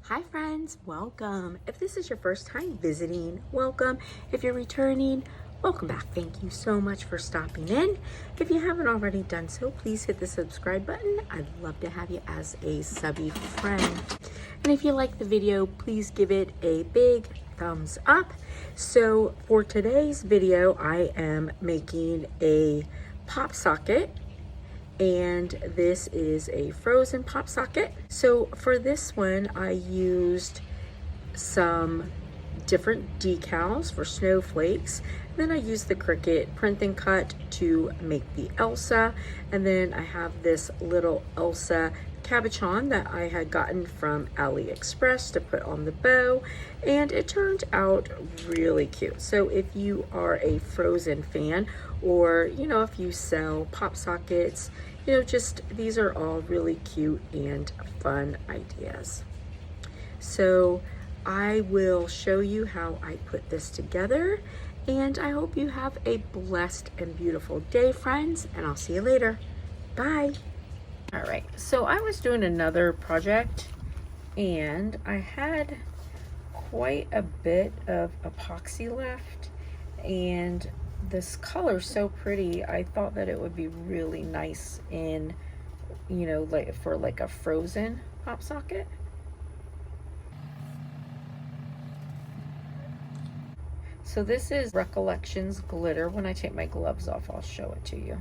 Hi friends, welcome. If this is your first time visiting, welcome. If you're returning, welcome back. Thank you so much for stopping in. If you haven't already done so, please hit the subscribe button. I'd love to have you as a subby friend. And if you like the video, please give it a big thumbs up. So for today's video, I am making a pop socket, and this is a frozen pop socket. So for this one, I used some different decals for snowflakes. Then I used the Cricut print and cut to make the Elsa. And then I have this little Elsa cabochon that I had gotten from AliExpress to put on the bow, and it turned out really cute. So if you are a Frozen fan, or if you sell pop sockets, just these are all really cute and fun ideas. So I will show you how I put this together, and I hope you have a blessed and beautiful day, friends, and I'll see you later. Bye. All right, so I was doing another project, and I had quite a bit of epoxy left, and this color is so pretty. I thought that it would be really nice in, like for like a frozen pop socket. So this is Recollections glitter. When I take my gloves off, I'll show it to you.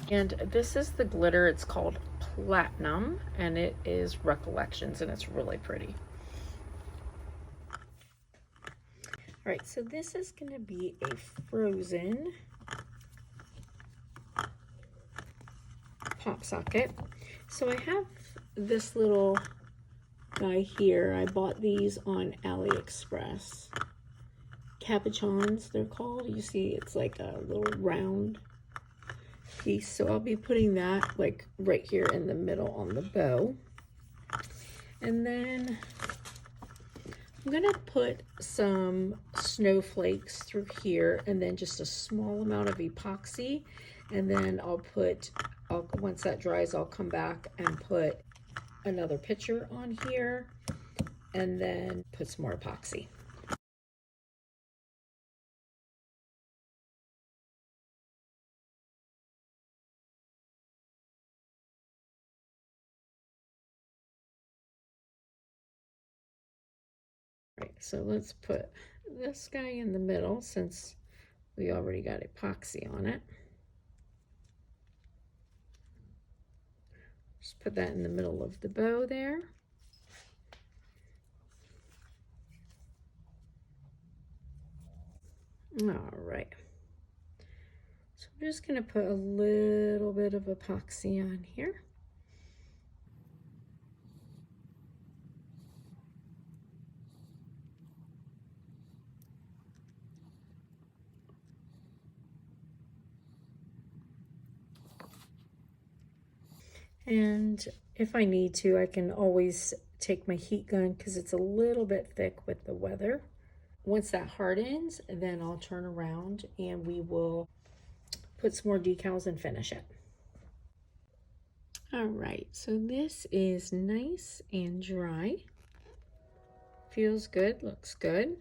And this is the glitter. It's called Platinum, and it is Recollections, and it's really pretty. All right, so this is going to be a frozen pop socket. So I have this little guy here. I bought these on AliExpress. Cabochons, they're called. You see, it's like a little round piece. So I'll be putting that like right here in the middle on the bow. And then I'm gonna put some snowflakes through here, and then just a small amount of epoxy. And then once that dries, I'll come back and put another picture on here, and then put some more epoxy. Right, so let's put this guy in the middle since we already got epoxy on it. Just put that in the middle of the bow there. All right. So I'm just going to put a little bit of epoxy on here. And if I need to, I can always take my heat gun because it's a little bit thick with the weather. Once that hardens, then I'll turn around and we will put some more decals and finish it. All right, so this is nice and dry. Feels good, looks good.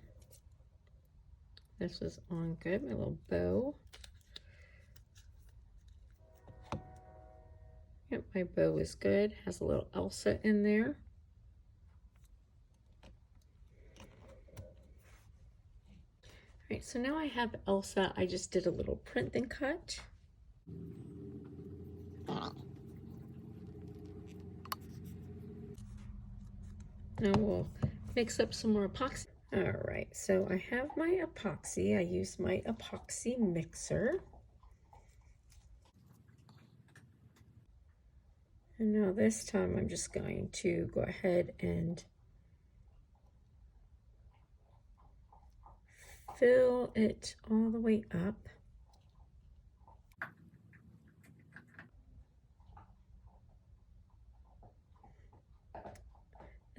This is on good, my little bow. Yep, my bow is good. Has a little Elsa in there. All right, so now I have Elsa. I just did a little print and cut. Now we'll mix up some more epoxy. All right, so I have my epoxy. I used my epoxy mixer. And now this time I'm just going to go ahead and fill it all the way up.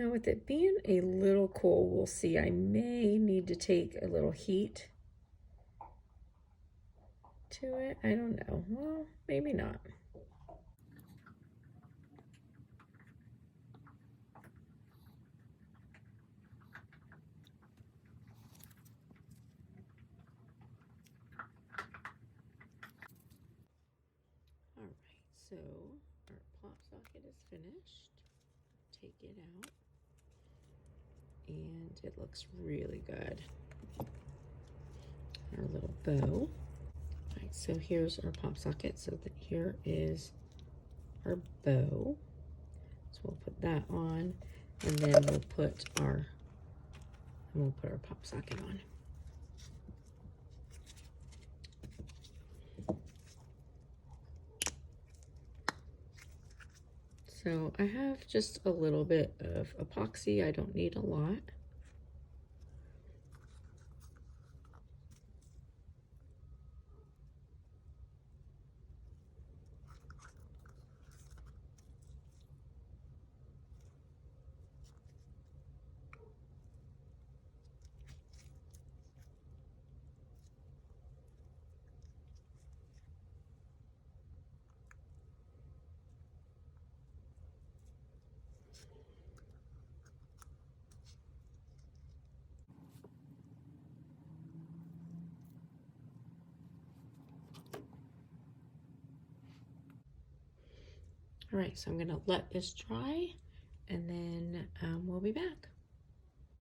Now with it being a little cold, we'll see, I may need to take a little heat to it. I don't know. Well, maybe not. All right, so our pop socket is finished. Take it out. And it looks really good. Our little bow. All right, so here's our pop socket. So that here is our bow. So we'll put that on, and then we'll put our pop socket on. So I have just a little bit of epoxy. I don't need a lot. All right, so I'm gonna let this dry, and then we'll be back.